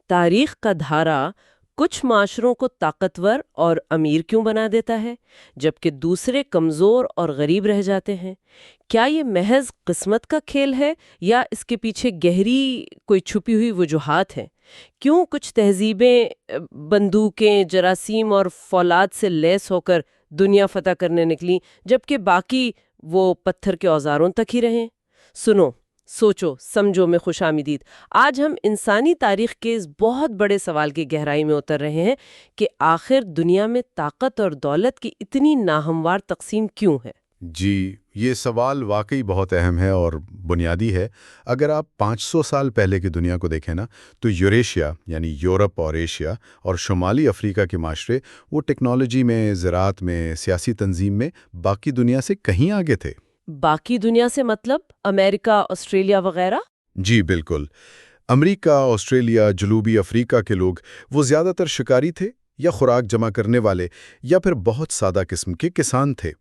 تاریخ کا دھارا کچھ معاشروں کو طاقتور اور امیر کیوں بنا دیتا ہے جبکہ دوسرے کمزور اور غریب رہ جاتے ہیں؟ کیا یہ محض قسمت کا کھیل ہے یا اس کے پیچھے گہری کوئی چھپی ہوئی وجوہات ہیں؟ کیوں کچھ تہذیبیں بندوقیں، جراثیم اور فولاد سے لیس ہو کر دنیا فتح کرنے نکلیں جبکہ باقی وہ پتھر کے اوزاروں تک ہی رہیں؟ سنو، سوچو، سمجھو میں خوش آمدید۔ آج ہم انسانی تاریخ کے اس بہت بڑے سوال کی گہرائی میں اتر رہے ہیں کہ آخر دنیا میں طاقت اور دولت کی اتنی ناہموار تقسیم کیوں ہے؟ جی، یہ سوال واقعی بہت اہم ہے اور بنیادی ہے۔ اگر آپ 500 سال پہلے کی دنیا کو دیکھیں نا، تو یوریشیا یعنی یورپ اور ایشیا اور شمالی افریقہ کے معاشرے وہ ٹیکنالوجی میں، زراعت میں، سیاسی تنظیم میں باقی دنیا سے کہیں آگے تھے۔ باقی دنیا سے مطلب امریکہ، آسٹریلیا وغیرہ؟ جی بالکل۔ امریکہ، آسٹریلیا، جنوبی افریقہ کے لوگ وہ زیادہ تر شکاری تھے یا خوراک جمع کرنے والے یا پھر بہت سادہ قسم کے کسان تھے۔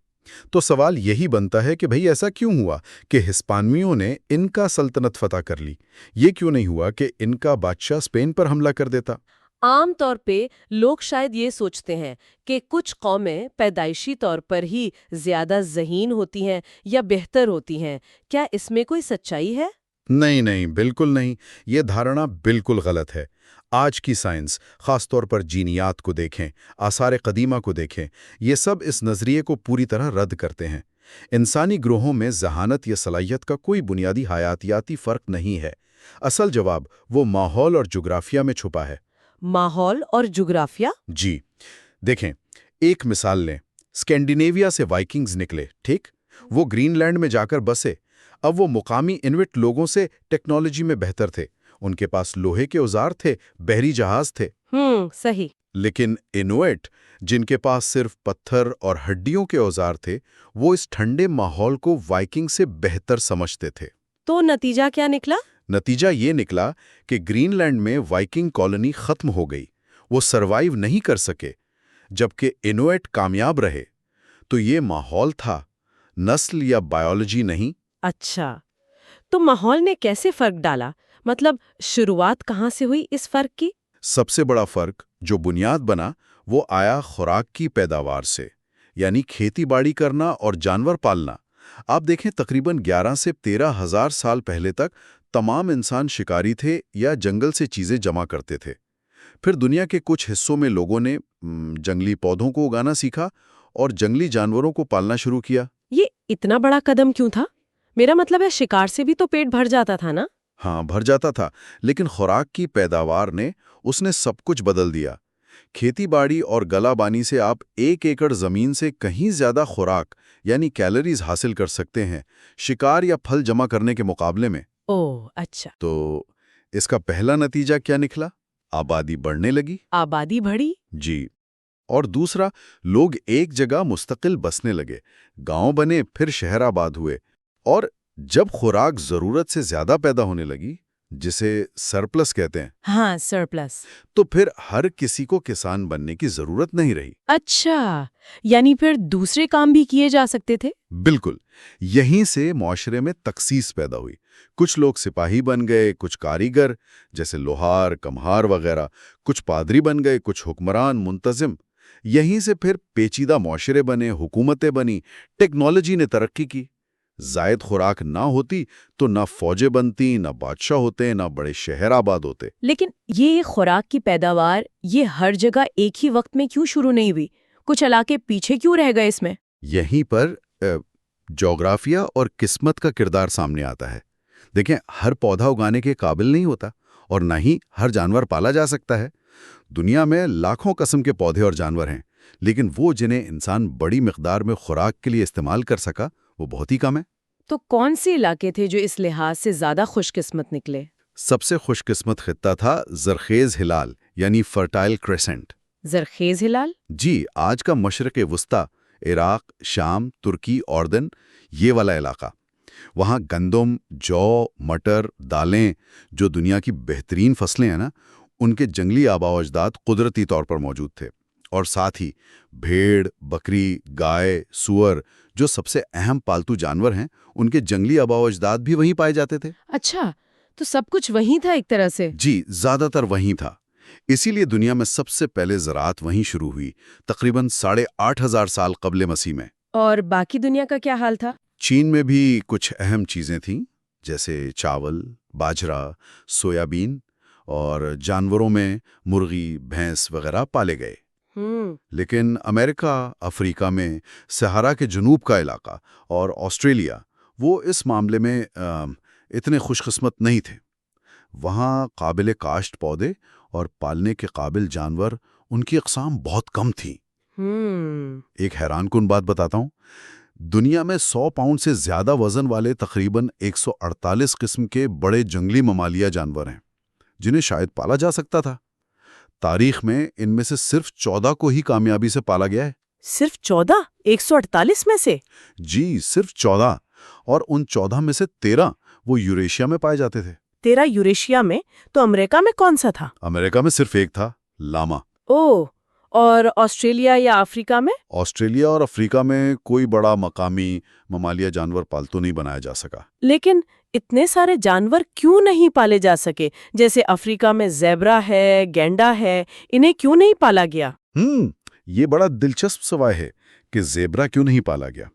تو سوال یہی بنتا ہے کہ بھئی ایسا کیوں ہوا کہ ہسپانویوں نے ان کا سلطنت فتح کر لی؟ یہ کیوں نہیں ہوا کہ ان کا بادشاہ اسپین پر حملہ کر دیتا؟ عام طور پہ لوگ شاید یہ سوچتے ہیں کہ کچھ قومیں پیدائشی طور پر ہی زیادہ ذہین ہوتی ہیں یا بہتر ہوتی ہیں۔ کیا اس میں کوئی سچائی ہے؟ نہیں نہیں، بالکل نہیں۔ یہ دھارنا بالکل غلط ہے۔ آج کی سائنس، خاص طور پر جینیات کو دیکھیں، آثار قدیمہ کو دیکھیں، یہ سب اس نظریے کو پوری طرح رد کرتے ہیں۔ انسانی گروہوں میں ذہانت یا صلاحیت کا کوئی بنیادی حیاتیاتی فرق نہیں ہے۔ اصل جواب وہ ماحول اور جغرافیہ میں چھپا ہے۔ ماحول اور جغرافیہ؟ جی دیکھیں، ایک مثال لیں۔ اسکینڈینیویا سے وائکنگز نکلے، ٹھیک؟ وہ گرین لینڈ میں جا کر بسے۔ اب وہ مقامی انوٹ لوگوں سے ٹیکنالوجی میں بہتر تھے۔ ان کے پاس لوہے کے اوزار تھے، بحری جہاز تھے۔ صحیح۔ لیکن انویٹ جن کے پاس صرف پتھر اور ہڈیوں کے اوزار تھے، وہ اس ٹھنڈے ماحول کو وائکنگ سے بہتر سمجھتے تھے۔ تو نتیجہ کیا نکلا؟ نتیجہ یہ نکلا کہ گرین لینڈ میں وائکنگ کالونی ختم ہو گئی۔ وہ سروائیو نہیں کر سکے، جبکہ انویٹ کامیاب رہے۔ تو یہ ماحول تھا، نسل یا بائیولوجی نہیں۔ اچھا، تو ماحول نے کیسے فرق ڈالا؟ مطلب شروعات کہاں سے ہوئی اس فرق کی؟ سب سے بڑا فرق جو بنیاد بنا وہ آیا خوراک کی پیداوار سے، یعنی کھیتی باڑی کرنا اور جانور پالنا۔ آپ دیکھیں، تقریباً 11 سے 13 ہزار سال پہلے تک تمام انسان شکاری تھے یا جنگل سے چیزیں جمع کرتے تھے۔ پھر دنیا کے کچھ حصوں میں لوگوں نے جنگلی پودوں کو اگانا سیکھا اور جنگلی جانوروں کو پالنا شروع کیا۔ یہ اتنا بڑا قدم کیوں تھا؟ میرا مطلب ہے شکار سے بھی تو پیٹ بھر جاتا تھا نا؟ ہاں بھر جاتا تھا، لیکن خوراک کی پیداوار نے اس نے سب کچھ بدل دیا۔ کھیتی باڑی اور گلہ بانی سے آپ 1 ایکڑ زمین سے کہیں زیادہ خوراک یعنی کیلوریز حاصل کر سکتے ہیں، شکار یا پھل جمع کرنے کے مقابلے میں۔ اوہ اچھا۔ تو اس کا پہلا نتیجہ کیا نکلا؟ آبادی بڑھنے لگی۔ آبادی بڑھی؟ جی، اور دوسرا، لوگ ایک جگہ مستقل بسنے لگے، گاؤں بنے، پھر شہر آباد ہوئے۔ اور جب خوراک ضرورت سے زیادہ پیدا ہونے لگی، جسے سرپلس کہتے ہیں، ہاں، سرپلس۔ تو پھر ہر کسی کو کسان بننے کی ضرورت نہیں رہی۔ اچھا، یعنی پھر دوسرے کام بھی کیے جا سکتے تھے؟ بالکل، یہیں سے معاشرے میں تخصیص پیدا ہوئی۔ کچھ لوگ سپاہی بن گئے، کچھ کاریگر جیسے لوہار، کمہار وغیرہ، کچھ پادری بن گئے، کچھ حکمران، منتظم۔ یہیں سے پھر پیچیدہ معاشرے بنے، حکومتیں بنی، ٹیکنالوجی نے ترقی کی۔ زائد خوراک نہ ہوتی تو نہ فوجیں بنتی، نہ بادشاہ ہوتے، نہ بڑے شہر آباد ہوتے۔ لیکن یہ خوراک کی پیداوار یہ ہر جگہ ایک ہی وقت میں کیوں شروع نہیں ہوئی؟ کچھ علاقے پیچھے کیوں رہ گئے اس میں؟ یہیں پر جغرافیہ اور قسمت کا کردار سامنے آتا ہے۔ دیکھیں، ہر پودا اگانے کے قابل نہیں ہوتا، اور نہ ہی ہر جانور پالا جا سکتا ہے۔ دنیا میں لاکھوں قسم کے پودے اور جانور ہیں، لیکن وہ جنہیں انسان بڑی مقدار میں خوراک کے لیے استعمال کر سکا، وہ بہت ہی کم ہے۔ تو کون سے علاقے تھے جو اس لحاظ سے زیادہ خوش قسمت نکلے؟ سب سے خوش قسمت خطہ تھا زرخیز ہلال یعنی فرٹائل کریسنٹ۔ زرخیز ہلال؟ جی، آج کا مشرق وسطی، عراق، شام، ترکی، اردن، یہ والا علاقہ۔ وہاں گندم، جو، مٹر، دالیں جو دنیا کی بہترین فصلیں ہیں نا، ان کے جنگلی آباء و اجداد قدرتی طور پر موجود تھے۔ اور ساتھ ہی بھیڑ، بکری، گائے، سور جو سب سے اہم پالتو جانور ہیں، ان کے جنگلی آباء و اجداد بھی وہیں پائے جاتے تھے۔ اچھا، تو سب کچھ وہیں تھا ایک طرح سے؟ جی، زیادہ تر وہیں تھا۔ اسی لیے دنیا میں سب سے پہلے زراعت وہیں شروع ہوئی، تقریباً 8,500 سال قبل مسیح میں۔ اور باقی دنیا کا کیا حال تھا؟ چین میں بھی کچھ اہم چیزیں تھیں، جیسے چاول، باجرا، سویابین، اور جانوروں میں مرغی، بھینس وغیرہ پالے گئے۔ لیکن امریکہ، افریقہ میں صحرا کے جنوب کا علاقہ اور آسٹریلیا، وہ اس معاملے میں اتنے خوش قسمت نہیں تھے۔ وہاں قابل کاشت پودے اور پالنے کے قابل جانور، ان کی اقسام بہت کم تھیں۔ ایک حیران کن بات بتاتا ہوں، دنیا میں 100 پاؤنڈ سے زیادہ وزن والے تقریباً 148 قسم کے بڑے جنگلی ممالیہ جانور ہیں، جنہیں شاید پالا جا سکتا تھا۔ تاریخ میں ان میں سے صرف 14 کو ہی کامیابی سے پالا گیا ہے۔ صرف 14؟ 148 میں سے؟ جی، صرف 14، اور ان 14 میں سے 13 وہ یوریشیا میں پائے جاتے تھے۔ 13 یوریشیا میں؟ تو امریکہ میں کون سا تھا؟ امریکہ میں صرف ایک تھا، لاما۔ اوہ، اور آسٹریلیا یا افریقہ میں؟ آسٹریلیا اور افریقہ میں کوئی بڑا مقامی ممالیہ جانور پالتو نہیں بنایا جا سکا۔ لیکن اتنے سارے جانور کیوں نہیں پالے جا سکے؟ جیسے افریقہ میں زیبرا ہے، گینڈا ہے، انہیں کیوں نہیں پالا گیا؟ یہ بڑا دلچسپ سوال ہے کہ زیبرا کیوں نہیں پالا گیا۔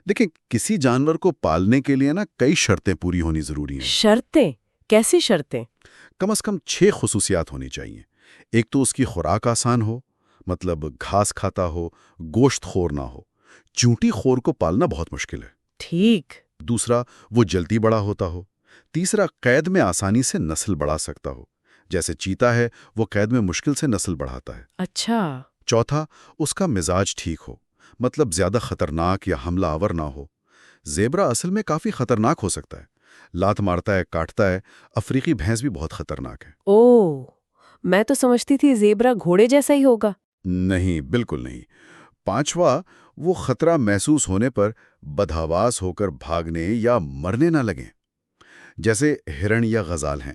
دیکھیں، کسی جانور کو پالنے کے لیے کئی شرطیں پوری ہونی ضروری ہیں۔ شرطیں؟ کیسی شرطیں؟ کم از کم 6 خصوصیات ہونی چاہیے۔ ایک تو اس کی خوراک آسان ہو، مطلب گھاس کھاتا ہو، گوشت خور نہ ہو۔ چونٹی خور کو پالنا بہت مشکل ہے۔ ٹھیک۔ دوسرا، وہ جلدی بڑا ہوتا ہو۔ تیسرا، قید میں آسانی سے نسل بڑھا سکتا ہو، جیسے چیتا ہے، وہ قید میں مشکل سے نسل بڑھاتا ہے۔ اچھا۔ چوتھا، اس کا مزاج ٹھیک ہو، مطلب زیادہ خطرناک یا حملہ آور نہ ہو۔ زیبرا اصل میں کافی خطرناک ہو سکتا ہے، لات مارتا ہے، کاٹتا ہے۔ افریقی بھینس بھی بہت خطرناک ہے۔ اوہ، میں تو سمجھتی تھی زیبرا گھوڑے جیسا ہی ہوگا۔ نہیں، بالکل نہیں۔ پانچواں، وہ خطرہ محسوس ہونے پر بدحواس ہو کر بھاگنے یا مرنے نہ لگیں، جیسے ہرن یا غزال ہیں۔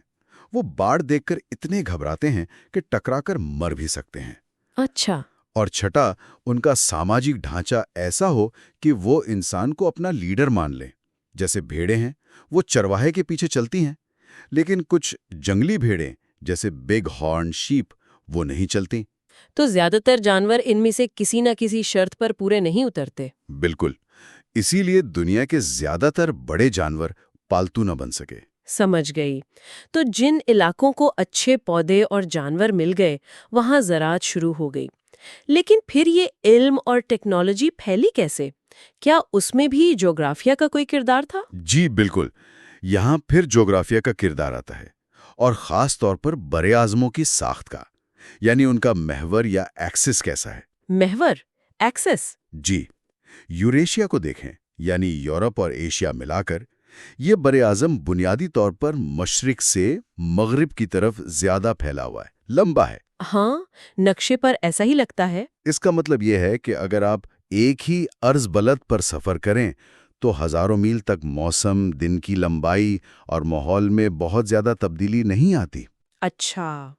وہ باڑ دیکھ کر اتنے گھبراتے ہیں کہ ٹکرا کر مر بھی سکتے ہیں۔ اچھا۔ اور چھٹا، ان کا ساماجک ڈھانچہ ایسا ہو کہ وہ انسان کو اپنا لیڈر مان لیں۔ جیسے بھیڑیں ہیں، وہ چرواہے کے پیچھے چلتی ہیں، لیکن کچھ جنگلی بھیڑیں جیسے بگ ہارن شیپ وہ نہیں چلتی۔ تو زیادہ تر جانور ان میں سے کسی نہ کسی شرط پر پورے نہیں اترتے۔ بالکل، اسی لیے دنیا کے زیادہ تر بڑے جانور پالتو نہ بن سکے۔ سمجھ گئی۔ تو جن علاقوں کو اچھے پودے اور جانور مل گئے، وہاں زراعت شروع ہو گئی۔ لیکن پھر یہ علم اور ٹیکنالوجی پھیلی کیسے؟ کیا اس میں بھی جغرافیہ کا کوئی کردار تھا؟ جی بالکل، یہاں پھر جغرافیہ کا کردار آتا ہے، اور خاص طور پر بر اعظموں کی ساخت کا، یعنی ان کا محور یا ایکسس کیسا ہے۔ محور، ایکسس؟ جی، یوریشیا کو دیکھیں، یعنی یورپ اور ایشیا ملا کر یہ بر اعظم بنیادی طور پر مشرق سے مغرب کی طرف زیادہ پھیلا ہوا ہے، لمبا ہے۔ ہاں، نقشے پر ایسا ہی لگتا ہے۔ اس کا مطلب یہ ہے کہ اگر آپ ایک ہی عرض بلد پر سفر کریں تو ہزاروں میل تک موسم، دن کی لمبائی اور ماحول میں بہت زیادہ تبدیلی نہیں آتی۔ اچھا،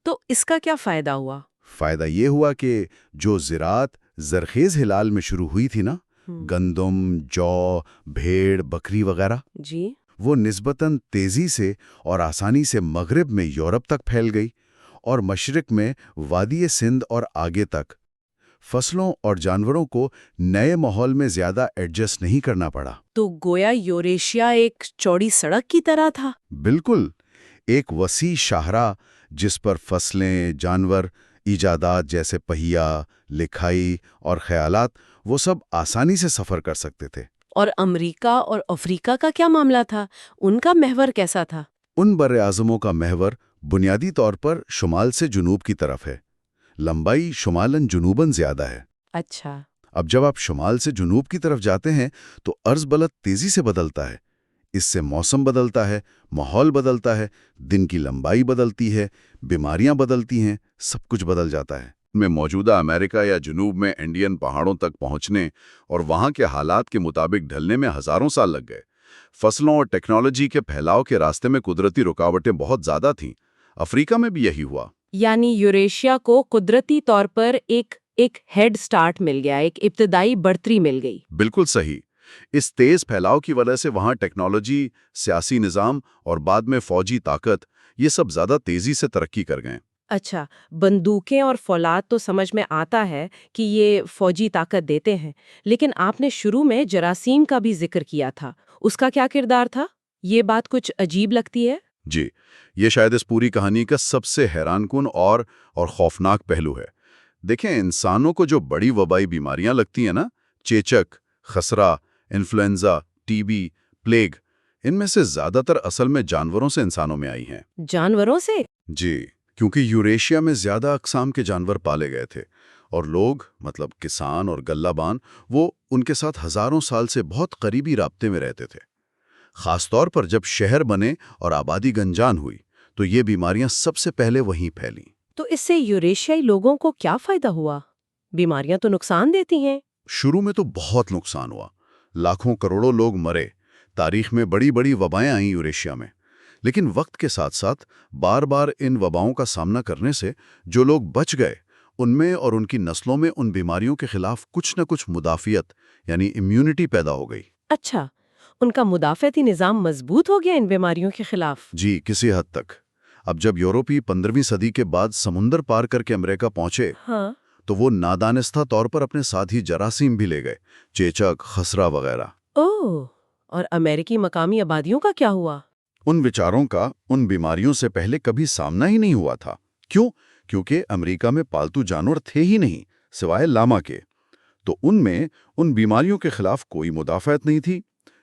تو اس کا کیا فائدہ ہوا؟ فائدہ یہ ہوا کہ جو زراعت زرخیز ہلال میں شروع ہوئی تھی گندم، جو، بھیڑ، بکری وغیرہ، جی، وہ نسبتاً تیزی سے اور آسانی سے مغرب میں یورپ تک پھیل گئی، اور مشرق میں وادی سندھ اور آگے تک۔ فصلوں اور جانوروں کو نئے ماحول میں زیادہ ایڈجسٹ نہیں کرنا پڑا۔ تو گویا یوریشیا ایک چوڑی سڑک کی طرح تھا۔ بالکل، ایک وسیع شاہراہ جس پر فصلیں، جانور، ایجادات جیسے پہیا، لکھائی اور خیالات، وہ سب آسانی سے سفر کر سکتے تھے۔ اور امریکہ اور افریقہ کا کیا معاملہ تھا؟ ان کا محور کیسا تھا؟ ان بر اعظموں کا محور بنیادی طور پر شمال سے جنوب کی طرف ہے۔ لمبائی شمالاً جنوباً زیادہ ہے۔ اچھا۔ اب جب آپ شمال سے جنوب کی طرف جاتے ہیں تو عرض بلد تیزی سے بدلتا ہے۔ اس سے موسم بدلتا ہے، ماحول بدلتا ہے، دن کی لمبائی بدلتی ہے، بیماریاں بدلتی ہیں، سب کچھ بدل جاتا ہے۔ میں موجودہ امریکہ یا جنوب میں انڈین پہاڑوں تک پہنچنے اور وہاں کے حالات کے مطابق ڈھلنے میں ہزاروں سال لگ گئے۔ فصلوں اور ٹیکنالوجی کے پھیلاؤ کے راستے میں قدرتی رکاوٹیں بہت زیادہ تھیں۔ افریقہ میں بھی یہی ہوا۔ یعنی یوریشیا کو قدرتی طور پر ایک ہیڈ سٹارٹ مل گیا، ایک ابتدائی بڑھتری مل گئی۔ بالکل صحیح۔ اس تیز پھیلاؤ کی وجہ سے وہاں ٹیکنالوجی، سیاسی نظام اور بعد میں فوجی طاقت یہ سب زیادہ تیزی سے ترقی کر گئے۔ اچھا، بندوقیں اور فولاد تو سمجھ میں آتا ہے کہ یہ فوجی طاقت دیتے ہیں، لیکن آپ نے شروع میں جراثیم کا بھی ذکر کیا تھا، اس کا کیا کردار تھا؟ یہ بات کچھ عجیب لگتی ہے۔ جی، یہ شاید اس پوری کہانی کا سب سے حیران کن اور خوفناک پہلو ہے۔ دیکھیں، انسانوں کو جو بڑی وبائی بیماریاں لگتی ہیں نا، چیچک، خسرہ، انفلوئنزا، ٹی بی، پلیگ، ان میں سے زیادہ تر اصل میں جانوروں سے انسانوں میں آئی ہیں۔ جانوروں سے؟ جی، کیونکہ یوریشیا میں زیادہ اقسام کے جانور پالے گئے تھے، اور لوگ، مطلب کسان اور گلہ بان، وہ ان کے ساتھ ہزاروں سال سے بہت قریبی رابطے میں رہتے تھے۔ خاص طور پر جب شہر بنے اور آبادی گنجان ہوئی تو یہ بیماریاں سب سے پہلے وہیں پھیلیں۔ تو اس سے یوریشیائی لوگوں کو کیا فائدہ ہوا؟ بیماریاں تو نقصان دیتی ہیں۔ شروع میں تو بہت نقصان ہوا، لاکھوں کروڑوں لوگ مرے، تاریخ میں بڑی بڑی وبائیں آئیں یوریشیا میں۔ لیکن وقت کے ساتھ ساتھ بار بار ان وباؤں کا سامنا کرنے سے جو لوگ بچ گئے، ان میں اور ان کی نسلوں میں ان بیماریوں کے خلاف کچھ نہ کچھ مدافعت یعنی امیونٹی پیدا ہو گئی۔ اچھا، ان کا مدافعتی نظام مضبوط ہو گیا ان بیماریوں کے خلاف؟ جی، کسی حد تک۔ اب جب یورپی 15ویں صدی کے بعد سمندر پار کر کے امریکہ پہنچے ہاں۔ تو وہ نادانستہ طور پر اپنے ساتھ ہی جراثیم بھی لے گئے، چیچک، خسرہ وغیرہ۔ اوہ، اور امریکی مقامی آبادیوں کا کیا ہوا؟ ان بیچاروں کا ان بیماریوں سے پہلے کبھی سامنا ہی نہیں ہوا تھا۔ کیوں؟ کیونکہ امریکہ میں پالتو جانور تھے ہی نہیں، سوائے لاما کے۔ تو ان میں ان بیماریوں کے خلاف کوئی مدافعت نہیں تھی،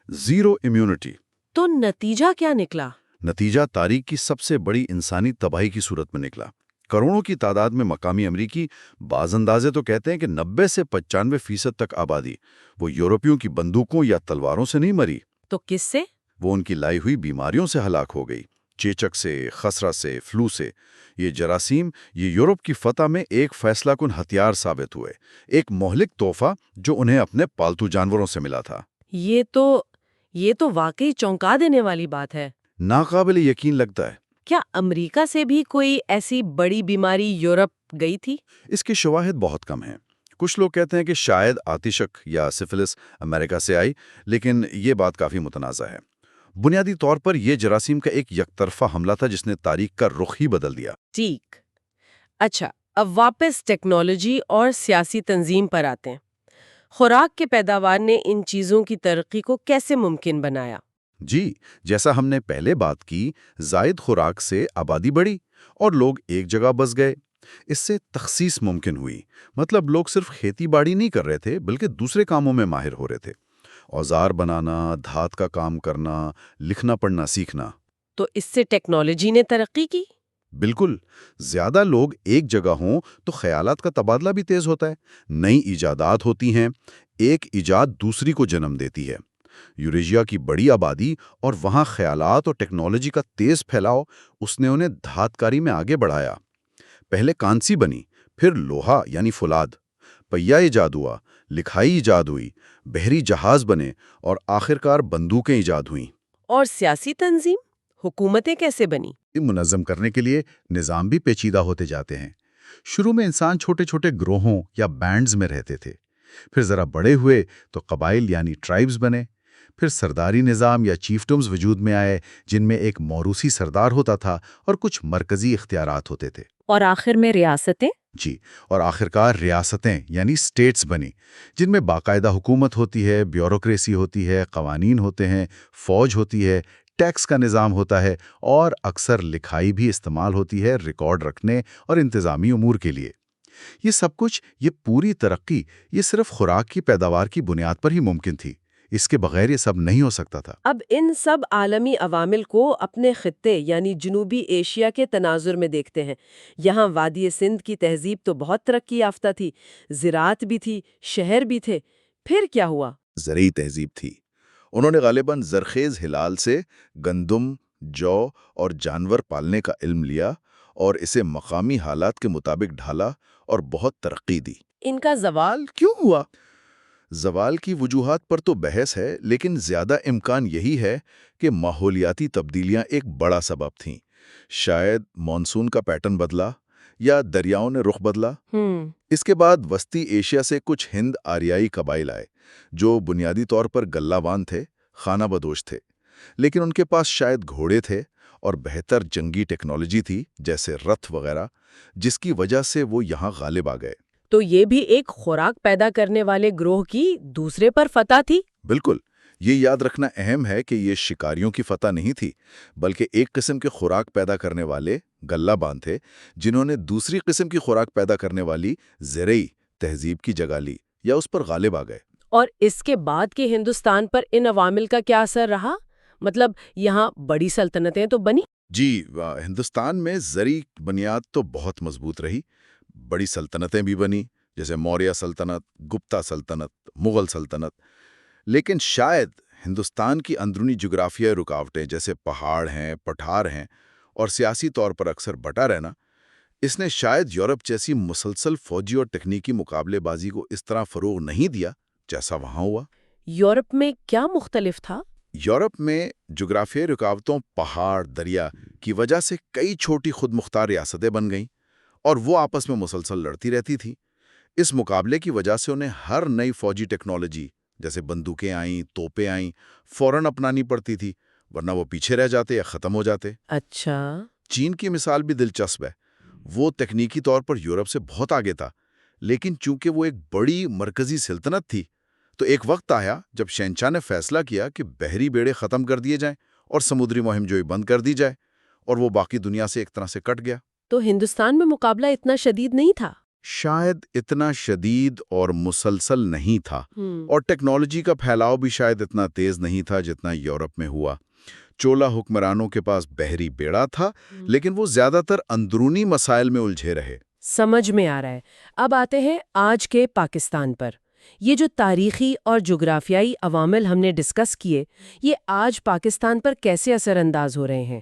زیرو امیونٹی۔ تو نتیجہ کیا نکلا؟ نتیجہ تاریخ کی سب سے بڑی انسانی تباہی کی صورت میں نکلا۔ کروڑوں کی تعداد میں مقامی امریکی، بعض اندازے تو کہتے ہیں کہ 90 سے 95% تک آبادی، وہ یورپیوں کی بندوقوں یا تلواروں سے نہیں مری، تو کس سے؟ وہ ان کی لائی ہوئی بیماریوں سے ہلاک ہو گئی، چیچک سے، خسرہ سے، فلو سے۔ یہ جراثیم یہ یورپ کی فتح میں ایک فیصلہ کن ہتھیار ثابت ہوئے، ایک مہلک تحفہ جو انہیں اپنے پالتو جانوروں سے ملا تھا۔ یہ تو واقعی چونکا دینے والی بات ہے۔ ناقابل یقین لگتا ہے۔ کیا امریکہ سے بھی کوئی ایسی بڑی بیماری یورپ گئی تھی؟ اس کے شواہد بہت کم ہیں۔ کچھ لوگ کہتے ہیں کہ شاید آتشک یا سفلس امریکہ سے آئی، لیکن یہ بات کافی متنازع ہے۔ بنیادی طور پر یہ جراثیم کا ایک یک طرفہ حملہ تھا جس نے تاریخ کا رخ ہی بدل دیا۔ ٹھیک۔ اچھا، اب واپس ٹیکنالوجی اور سیاسی تنظیم پر آتے ہیں۔ خوراک کے پیداوار نے ان چیزوں کی ترقی کو کیسے ممکن بنایا؟ جی، جیسا ہم نے پہلے بات کی، زائد خوراک سے آبادی بڑھی اور لوگ ایک جگہ بس گئے۔ اس سے تخصیص ممکن ہوئی، مطلب لوگ صرف کھیتی باڑی نہیں کر رہے تھے بلکہ دوسرے کاموں میں ماہر ہو رہے تھے، اوزار بنانا، دھات کا کام کرنا، لکھنا پڑھنا سیکھنا۔ تو اس سے ٹیکنالوجی نے ترقی کی؟ بالکل، زیادہ لوگ ایک جگہ ہوں تو خیالات کا تبادلہ بھی تیز ہوتا ہے، نئی ایجادات ہوتی ہیں، ایک ایجاد دوسری کو جنم دیتی ہے۔ یوریشیا کی بڑی آبادی اور وہاں خیالات اور ٹیکنالوجی کا تیز پھیلاؤ، اس نے انہیں دھات کاری میں آگے بڑھایا۔ پہلے کانسی بنی، پھر لوہا یعنی فولاد، پہیا ایجاد ہوا، لکھائی ایجاد ہوئی، بحری جہاز بنے اور آخرکار بندوقیں ایجاد ہوئیں۔ اور سیاسی تنظیم، حکومتیں کیسے بنی؟ منظم کرنے کے لیے نظام بھی پیچیدہ ہوتے جاتے ہیں۔ شروع میں انسان چھوٹے چھوٹے گروہوں یا بینڈز میں رہتے تھے، پھر ذرا بڑے ہوئے تو قبائل یعنی ٹرائبز بنے، پھر سرداری نظام یا چیفڈمز وجود میں آئے جن میں ایک موروثی سردار ہوتا تھا اور کچھ مرکزی اختیارات ہوتے تھے۔ اور آخر میں ریاستیں؟ جی، اور آخرکار ریاستیں یعنی سٹیٹس بنی، جن میں باقاعدہ حکومت ہوتی ہے، بیوروکریسی ہوتی ہے، قوانین ہوتے ہیں، فوج ہوتی ہے، ٹیکس کا نظام ہوتا ہے اور اکثر لکھائی بھی استعمال ہوتی ہے ریکارڈ رکھنے اور انتظامی امور کے لیے۔ یہ سب کچھ، یہ پوری ترقی، یہ صرف خوراک کی پیداوار کی بنیاد پر ہی ممکن تھی۔ اس کے بغیر یہ سب نہیں ہو سکتا تھا۔ اب ان سب عالمی عوامل کو اپنے خطے یعنی جنوبی ایشیا کے تناظر میں دیکھتے ہیں۔ یہاں وادی سندھ کی تہذیب تو بہت ترقی یافتہ تھی، زراعت بھی تھی، شہر بھی تھے۔ پھر کیا ہوا؟ زرعی تہذیب تھی۔ انہوں نے غالباً زرخیز ہلال سے گندم، جو اور جانور پالنے کا علم لیا اور اسے مقامی حالات کے مطابق ڈھالا اور بہت ترقی دی۔ ان کا زوال کیوں ہوا؟ زوال کی وجوہات پر تو بحث ہے، لیکن زیادہ امکان یہی ہے کہ ماحولیاتی تبدیلیاں ایک بڑا سبب تھیں۔ شاید مانسون کا پیٹرن بدلا، یا دریاؤں نے رخ بدلا۔ اس کے بعد وسطی ایشیا سے کچھ ہند آریائی قبائل آئے جو بنیادی طور پر گلہ بان تھے، خانہ بدوش تھے، لیکن ان کے پاس شاید گھوڑے تھے اور بہتر جنگی ٹیکنالوجی تھی جیسے رتھ وغیرہ، جس کی وجہ سے وہ یہاں غالب آ گئے۔ تو یہ بھی ایک خوراک پیدا کرنے والے گروہ کی دوسرے پر فتح تھی؟ بالکل، یہ یاد رکھنا اہم ہے کہ یہ شکاریوں کی فتح نہیں تھی، بلکہ ایک قسم کے خوراک پیدا کرنے والے گلہ بان تھے جنہوں نے دوسری قسم کی خوراک پیدا کرنے والی زرعی تہذیب کی جگہ لی یا اس پر غالب آ گئے۔ اور اس کے بعد کے ہندوستان پر ان عوامل کا کیا اثر رہا؟ مطلب یہاں بڑی سلطنتیں تو بنی؟ جی، ہندوستان میں زرعی بنیاد تو بہت مضبوط رہی، بڑی سلطنتیں بھی بنی جیسے موریہ سلطنت، گپتا سلطنت، مغل سلطنت، لیکن شاید ہندوستان کی اندرونی جغرافیائی رکاوٹیں جیسے پہاڑ ہیں، پٹھار ہیں اور سیاسی طور پر اکثر بٹا رہنا، اس نے شاید یورپ جیسی مسلسل فوجی اور تکنیکی مقابلے بازی کو اس طرح فروغ نہیں دیا جیسا وہاں ہوا۔ یورپ میں کیا مختلف تھا؟ یورپ میں جغرافیائی رکاوٹوں، پہاڑ، دریا کی وجہ سے کئی چھوٹی خود مختار ریاستیں بن گئیں اور وہ آپس میں مسلسل لڑتی رہتی تھی۔ اس مقابلے کی وجہ سے انہیں ہر نئی فوجی ٹیکنالوجی جیسے بندوقیں آئیں، توپیں آئیں، فوراً اپنانی پڑتی تھی، ورنہ وہ پیچھے رہ جاتے یا ختم ہو جاتے۔ اچھا۔ چین کی مثال بھی دلچسپ ہے، وہ تکنیکی طور پر یورپ سے بہت آگے تھا، لیکن چونکہ وہ ایک بڑی مرکزی سلطنت تھی تو ایک وقت آیا جب شہنشاہ نے فیصلہ کیا کہ بحری بیڑے ختم کر دیے جائیں اور سمندری مہم جوئی بند کر دی جائے، اور وہ باقی دنیا سے ایک طرح سے کٹ گیا۔ تو ہندوستان میں مقابلہ اتنا شدید نہیں تھا؟ شاید اتنا شدید اور مسلسل نہیں تھا، اور ٹیکنالوجی کا پھیلاؤ بھی شاید اتنا تیز نہیں تھا جتنا یورپ میں ہوا۔ چولا حکمرانوں کے پاس بحری بیڑا تھا، لیکن وہ زیادہ تر اندرونی مسائل میں الجھے رہے۔ سمجھ میں آ رہا ہے۔ اب آتے ہیں آج کے پاکستان پر۔ یہ جو تاریخی اور جغرافیائی عوامل ہم نے ڈسکس کیے، یہ آج پاکستان پر کیسے اثر انداز ہو رہے ہیں؟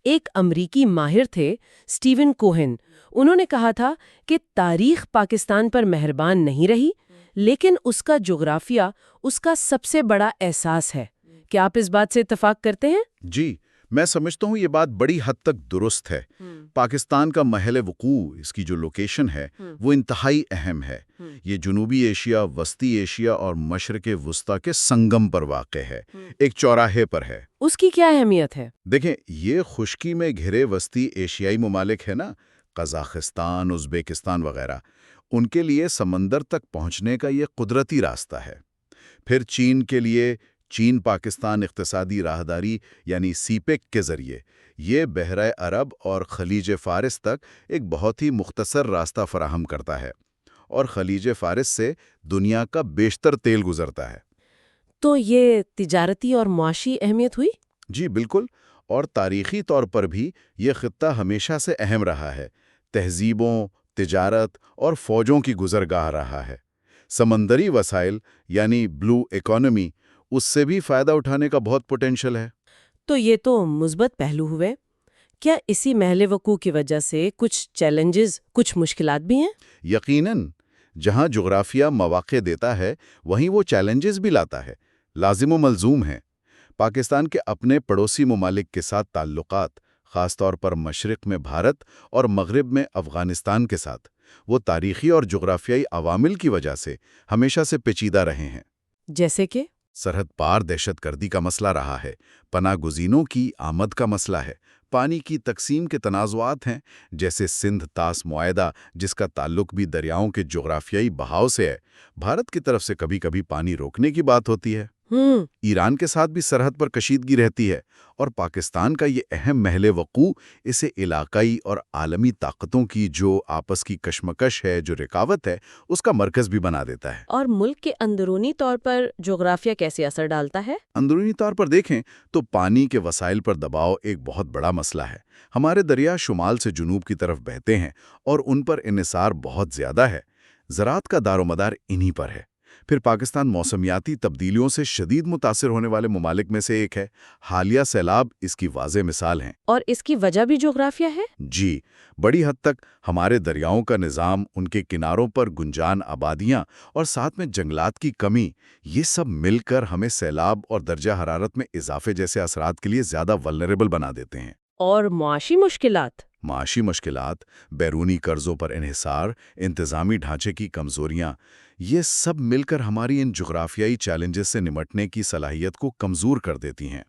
ایک امریکی ماہر تھے اسٹیون کوہن، انہوں نے کہا تھا کہ تاریخ پاکستان پر مہربان نہیں رہی، لیکن اس کا جغرافیہ اس کا سب سے بڑا احساس ہے۔ کیا آپ اس بات سے اتفاق کرتے ہیں؟ جی، میں سمجھتا ہوں یہ بات بڑی حد تک درست ہے۔ پاکستان کا محل وقوع، اس کی جو لوکیشن ہے، وہ انتہائی اہم ہے۔ یہ جنوبی ایشیا، وسطی ایشیا اور مشرق وسطیٰ کے سنگم پر واقع ہے، ایک چوراہے پر ہے۔ اس کی کیا اہمیت ہے؟ دیکھیں، یہ خشکی میں گھرے وسطی ایشیائی ممالک ہے نا، قزاقستان، ازبیکستان وغیرہ، ان کے لیے سمندر تک پہنچنے کا یہ قدرتی راستہ ہے۔ پھر چین کے لیے چین پاکستان اقتصادی راہداری یعنی سی پیک کے ذریعے یہ بحیرہ عرب اور خلیج فارس تک ایک بہت ہی مختصر راستہ فراہم کرتا ہے، اور خلیج فارس سے دنیا کا بیشتر تیل گزرتا ہے۔ تو یہ تجارتی اور معاشی اہمیت ہوئی؟ جی بالکل، اور تاریخی طور پر بھی یہ خطہ ہمیشہ سے اہم رہا ہے، تہذیبوں، تجارت اور فوجوں کی گزرگاہ رہا ہے۔ سمندری وسائل یعنی بلو اکانومی، اس سے بھی فائدہ اٹھانے کا بہت پوٹینشل ہے۔ تو یہ تو مثبت پہلو ہوئے۔ کیا اسی محل وقوع کی وجہ سے کچھ چیلنجز، کچھ مشکلات بھی ہیں؟ یقیناً، جہاں جغرافیہ مواقع دیتا ہے وہیں وہ چیلنجز بھی لاتا ہے، لازم و ملزوم ہیں۔ پاکستان کے اپنے پڑوسی ممالک کے ساتھ تعلقات، خاص طور پر مشرق میں بھارت اور مغرب میں افغانستان کے ساتھ، وہ تاریخی اور جغرافیائی عوامل کی وجہ سے ہمیشہ سے پیچیدہ رہے ہیں۔ جیسے کہ سرحد پار دہشت گردی کا مسئلہ رہا ہے، پناہ گزینوں کی آمد کا مسئلہ ہے، پانی کی تقسیم کے تنازعات ہیں جیسے سندھ طاس معاہدہ جس کا تعلق بھی دریاؤں کے جغرافیائی بہاؤ سے ہے۔ بھارت کی طرف سے کبھی کبھی پانی روکنے کی بات ہوتی ہے۔ ایران کے ساتھ بھی سرحد پر کشیدگی رہتی ہے، اور پاکستان کا یہ اہم محل وقوع اسے علاقائی اور عالمی طاقتوں کی جو آپس کی کشمکش ہے، جو رکاوٹ ہے، اس کا مرکز بھی بنا دیتا ہے۔ اور ملک کے اندرونی طور پر جغرافیہ کیسے اثر ڈالتا ہے؟ اندرونی طور پر دیکھیں تو پانی کے وسائل پر دباؤ ایک بہت بڑا مسئلہ ہے۔ ہمارے دریا شمال سے جنوب کی طرف بہتے ہیں اور ان پر انحصار بہت زیادہ ہے۔ زراعت کا دار و مدار انہی پر ہے۔ پھر پاکستان موسمیاتی تبدیلیوں سے شدید متاثر ہونے والے ممالک میں سے ایک ہے۔ حالیہ سیلاب اس کی واضح مثال ہیں۔ اور اس کی وجہ بھی جغرافیہ ہے؟ جی، بڑی حد تک ہمارے دریاؤں کا نظام، ان کے کناروں پر گنجان آبادیاں اور ساتھ میں جنگلات کی کمی، یہ سب مل کر ہمیں سیلاب اور درجہ حرارت میں اضافے جیسے اثرات کے لیے زیادہ ولنریبل بنا دیتے ہیں۔ اور معاشی مشکلات؟ معاشی مشکلات، بیرونی قرضوں پر انحصار، انتظامی ڈھانچے کی کمزوریاں، یہ سب مل کر ہماری ان جغرافیائی چیلنجز سے نمٹنے کی صلاحیت کو کمزور کر دیتی ہیں۔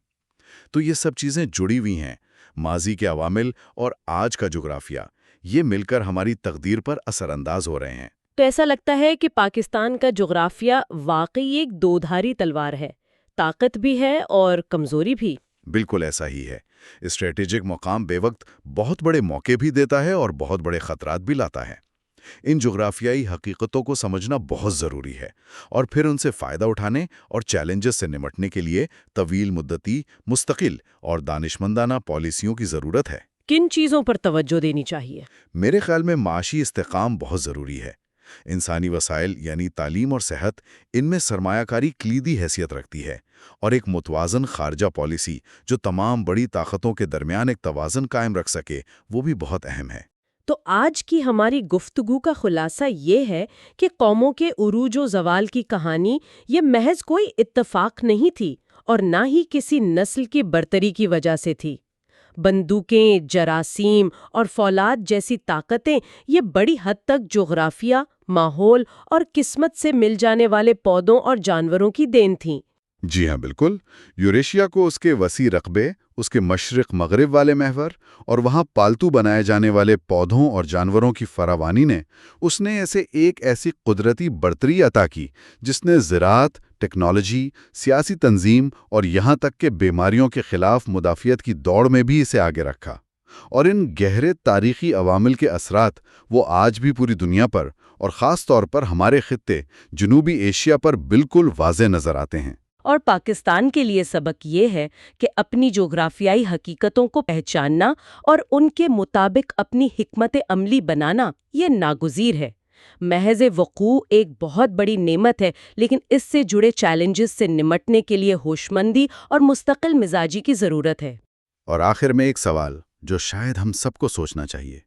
تو یہ سب چیزیں جڑی ہوئی ہیں، ماضی کے عوامل اور آج کا جغرافیہ، یہ مل کر ہماری تقدیر پر اثر انداز ہو رہے ہیں۔ تو ایسا لگتا ہے کہ پاکستان کا جغرافیہ واقعی ایک دودھاری تلوار ہے، طاقت بھی ہے اور کمزوری بھی۔ بالکل ایسا ہی ہے۔ اسٹریٹجک مقام بے وقت بہت بڑے موقع بھی دیتا ہے اور بہت بڑے خطرات بھی لاتا ہے۔ ان جغرافیائی حقیقتوں کو سمجھنا بہت ضروری ہے، اور پھر ان سے فائدہ اٹھانے اور چیلنجز سے نمٹنے کے لیے طویل مدتی، مستقل اور دانشمندانہ پالیسیوں کی ضرورت ہے۔ کن چیزوں پر توجہ دینی چاہیے؟ میرے خیال میں معاشی استحکام بہت ضروری ہے۔ انسانی وسائل یعنی تعلیم اور صحت، ان میں سرمایہ کاری کلیدی حیثیت رکھتی ہے، اور ایک متوازن خارجہ پالیسی جو تمام بڑی طاقتوں کے درمیان ایک توازن قائم رکھ سکے، وہ بھی بہت اہم ہے۔ تو آج کی ہماری گفتگو کا خلاصہ یہ ہے کہ قوموں کے عروج و زوال کی کہانی یہ محض کوئی اتفاق نہیں تھی، اور نہ ہی کسی نسل کی برتری کی وجہ سے تھی۔ بندوقیں، جراثیم اور فولاد جیسی طاقتیں یہ بڑی حد تک جغرافیہ، ماحول اور قسمت سے مل جانے والے پودوں اور جانوروں کی دین تھیں۔ جی ہاں، بالکل۔ یوریشیا کو اس کے وسیع رقبے، اس کے مشرق مغرب والے محور اور وہاں پالتو بنائے جانے والے پودوں اور جانوروں کی فراوانی نے ایک ایسی قدرتی برتری عطا کی جس نے زراعت، ٹیکنالوجی، سیاسی تنظیم اور یہاں تک کہ بیماریوں کے خلاف مدافعت کی دوڑ میں بھی اسے آگے رکھا۔ اور ان گہرے تاریخی عوامل کے اثرات وہ آج بھی پوری دنیا پر، اور خاص طور پر ہمارے خطے جنوبی ایشیا پر بالکل واضح نظر آتے ہیں۔ اور پاکستان کے لیے سبق یہ ہے کہ اپنی جغرافیائی حقیقتوں کو پہچاننا اور ان کے مطابق اپنی حکمت عملی بنانا یہ ناگزیر ہے۔ محض وقوع ایک بہت بڑی نعمت ہے، لیکن اس سے جڑے چیلنجز سے نمٹنے کے لیے ہوشمندی اور مستقل مزاجی کی ضرورت ہے۔ اور آخر میں ایک سوال جو شاید ہم سب کو سوچنا چاہیے۔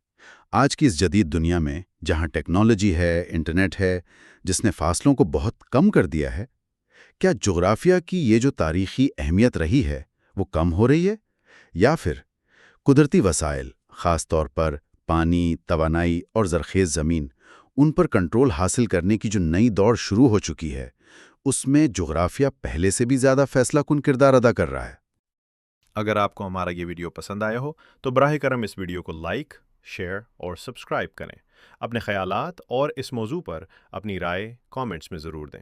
آج کی اس جدید دنیا میں جہاں ٹیکنالوجی ہے، انٹرنیٹ ہے، جس نے فاصلوں کو بہت کم کر دیا ہے، کیا جغرافیہ کی یہ جو تاریخی اہمیت رہی ہے وہ کم ہو رہی ہے؟ یا پھر قدرتی وسائل، خاص طور پر پانی، توانائی اور زرخیز زمین، ان پر کنٹرول حاصل کرنے کی جو نئی دوڑ شروع ہو چکی ہے، اس میں جغرافیہ پہلے سے بھی زیادہ فیصلہ کن کردار ادا کر رہا ہے؟ اگر آپ کو ہمارا یہ ویڈیو پسند آیا ہو تو براہ کرم اس ویڈیو کو لائک، شیئر اور سبسکرائب کریں۔ اپنے خیالات اور اس موضوع پر اپنی رائے کامنٹس میں ضرور دیں۔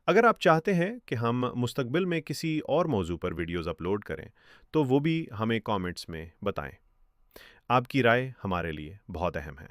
اگر آپ چاہتے ہیں کہ ہم مستقبل میں کسی اور موضوع پر ویڈیوز اپلوڈ کریں تو وہ بھی ہمیں کامنٹس میں بتائیں۔ آپ کی رائے ہمارے لیے بہت اہم ہے۔